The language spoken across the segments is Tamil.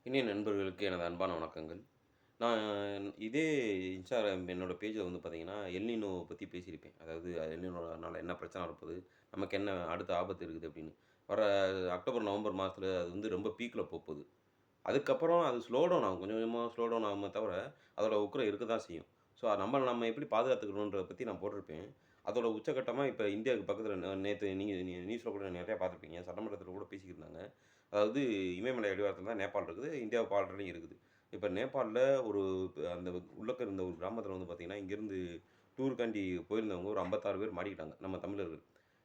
இனிய நண்பர்களுக்கு எனது அன்பான வணக்கங்கள். நான் இதே இன்ஸ்டாகிராம் என்னோட பேஜ்ல வந்து பார்த்தீங்கன்னா, எல்னினோ பத்தி பேசியிருப்பேன். அதாவது எல்னினோனால என்ன பிரச்சனை வரப்போது? நமக்கு என்ன அடுத்த ஆபத்து இருக்குது அப்படின்னு. வர அக்டோபர், நவம்பர் மாதத்துல அது வந்து ரொம்ப பீக்ல போப்போது. அதுக்கப்புறம் அது ஸ்லோ டவுன் ஆகும். கொஞ்சம் கொஞ்சமா ஸ்லோ டவுன் ஆகுமே தவிர, அதோட உக்கிரம் இருக்க தான் செய்யும். ஸோ நம்ம எப்படி பாதுகாத்துக்கணுன்றத பத்தி நான் போட்டிருப்பேன். அதோட உச்சகட்டமா இப்ப இந்தியாவுக்கு பக்கத்தில நேத்து நீங்க நியூஸ்ல கூட நெறையா பார்த்துருப்பீங்க. சட்டமன்றத்தில கூட பேசிக்கிருந்தாங்க. அதாவது இமயமலை அடிவாரத்தில தான் நேபாள் இருக்குது. இந்தியா பார்டர்லயும் இருக்குது. இப்ப நேபாள்ல ஒரு அந்த உள்ளக்க இருந்த ஒரு கிராமத்தில வந்து பார்த்தீங்கன்னா, இங்கேருந்து டூருக்காண்டி போயிருந்தவங்க ஒரு 56 பேர் மாட்டிக்கிட்டாங்க. நம்ம தமிழர்கள்.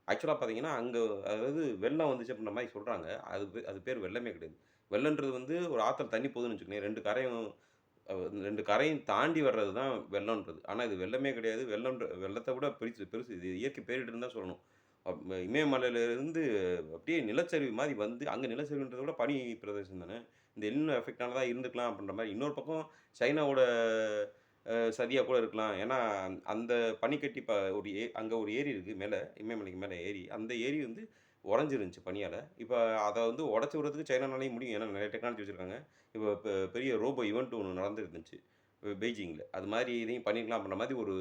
ஆக்சுவலா பார்த்தீங்கன்னா, அங்க அதாவது வெள்ளம் வந்துச்சு அப்படின்ற மாரி சொல்றாங்க. அது பேர் வெள்ளமே கிடையாது. வெள்ளம்ன்றது வந்து ஒரு ஆத்துல தண்ணி போகுதுன்னு வச்சுக்கங்களேன். 2 கரையும் தாண்டி வர்றது தான் வெள்ளம்ன்றது. ஆனா இது வெள்ளமே கிடையாது. வெள்ளத்த விட பெருசு பெருசு. இது இயற்கை பேரிடர்ன்னு தான் சொல்லணும். இமயமலையிலிருந்து அப்படியே நிலச்சரிவு மாரி வந்து அங்க நிலச்சரிவுன்றத விட பனி பிரதேசம் தானே. இந்த எல்னினோ எஃபெக்ட்னால தான் இருந்துக்கலாம் அப்படின்ற மாரி. இன்னொரு பக்கம் சைனாவோட சதியா கூட இருக்கலாம். ஏன்னா, அந்த பனிக்கட்டி ஒரு அங்க ஒரு ஏரி இருக்கு மேல, இமயமலைக்கு மேல ஏரி. அந்த ஏரி வந்து உறைஞ்சிருந்துச்சு பனியால. இப்ப அத வந்து உடைச்சு விடுறதுக்கு சைனானாலயும் முடியும். ஏன்னா நெறைய டெக்னாலஜி வச்சிருக்காங்க. இப்ப பெரிய ரோபோ ஈவென்ட் ஒண்ணு நடந்துருந்துச்சு. பெய்ஜிங்ல. அது மாரி இதையும் பண்ணிக்கலாம் அப்படின்ற மாரி ஒரு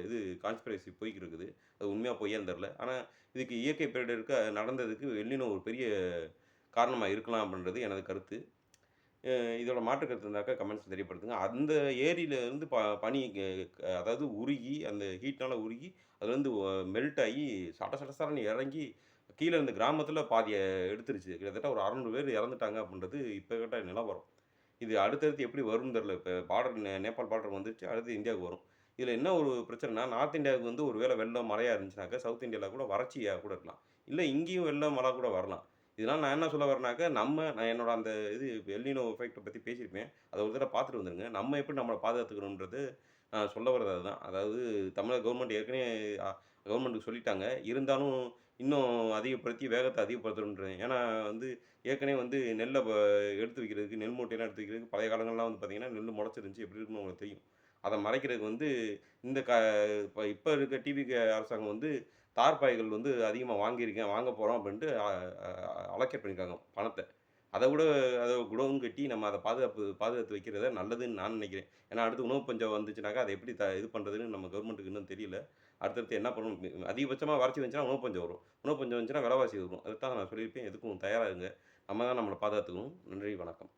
இது கான்ஸ்பிரசி போய்க்கிட்டு இருக்குது. அது உண்மையா பொய்யான்னு தெரியல. ஆனா, இதுக்கு இயற்கை பேரிடருக்கு நடந்ததுக்கு எல்னினோ ஒரு பெரிய காரணமா இருக்கலாம் அப்படின்றது எனது கருத்து. அ இதோட மாற்று கருத்து இருந்தாக்கா கமெண்ட்ஸ்ல தெரியப்படுத்துங்க. அந்த ஏரியில இருந்து பனி அதாவது உருகி, அந்த ஹீட்னால உருகி, அதுலேருந்து மெல்ட் ஆயி சட சட சடன்னு இறங்கி, கீழ இருந்த கிராமத்தில பாதிய எடுத்துருச்சு. கிட்டத்தட்ட ஒரு 600 பேர் இறந்துட்டாங்க அப்படின்றது இப்ப கேட்ட நிலவரம். இது அடுத்தடுத்து எப்படி வரும்னு தெரியல. இப்ப பார்டர் நேபாள் பார்டர் வந்துருச்சு. அடுத்து இந்தியாவுக்கு வரும். இதில என்ன ஒரு பிரச்சனைனா, நார்த் இந்தியாவுக்கு வந்து ஒரு வேள வெள்ளம், மழையா இருந்துச்சுனாக்கா, சவுத் இந்தியால கூட வறட்சியா கூட இருக்கலாம். இல்ல இங்கேயும் வெள்ளம், மழை கூட வரலாம். இதனால நான் என்ன சொல்ல வரேன்னாக்கா, நான் என்னோட அந்த இது எல்னினோ எஃபெக்ட்ட பத்தி பேசியிருப்பேன். அத ஒரு தடவ பார்த்துட்டு வந்துருங்க. நம்ம எப்படி நம்மள பாதுகாத்துக்கணும்ன்றது நான் சொல்ல வர்றது அதுதான். அதாவது தமிழக கவர்மெண்ட் ஏற்கனவே அ கவர்மெண்ட்டுக்கு சொல்லிட்டாங்க. இருந்தாலும் இன்னும் அதிகப்படுத்தி வேகத்த அதிகப்படுத்தணுன்றேன். ஏன்னா வந்து ஏற்கனவே வந்து நெல்ல எடுத்து வைக்கிறதுக்கு, நெல் மூட்டையெல்லாம் எடுத்து வைக்கிறதுக்கு பழைய காலங்கள்லாம் வந்து பார்த்தீங்கன்னா, நெல் மொளச்சிருந்துச்சு. எப்படி இருக்குன்னு உங்களுக்கு தெரியும். அத மறைக்கிறதுக்கு வந்து இந்த இப்ப இருக்க டிவிகே அரசாங்கம் வந்து தார்ப்பாய்கள் வந்து அதிகமா வாங்கியிருக்கேன், வாங்க போறோம் அப்படின்ட்டு அ அ அலோகேட் பண்ணியிருக்காங்க பணத்த. அத விட அத குடோன் கட்டி நம்ம அத பாதுகாத்து வைக்கிறத நல்லதுன்னு நான் நினைக்கிறேன். ஏன்னா அடுத்து உணவு பஞ்சம் வந்துச்சுனாக்கா, அத எப்படி இது பண்றதுன்னு நம்ம கவர்மெண்ட்டுக்கு இன்னும் தெரியல. அடுத்தடுத்து என்ன பண்ணணும் அதிகபட்சமா வறட்சி வந்துச்சுன்னா உணவு பஞ்சம் வரும். உணவு பஞ்சம் வந்துச்சுன்னா விலைவாசி வரும். அதத்தான் நான் சொல்லியிருப்பேன். எதுக்கும் தயாரா இருங்க. நம்ம தான் நம்மள பாதுகாத்துக்கணும். நன்றி, வணக்கம்.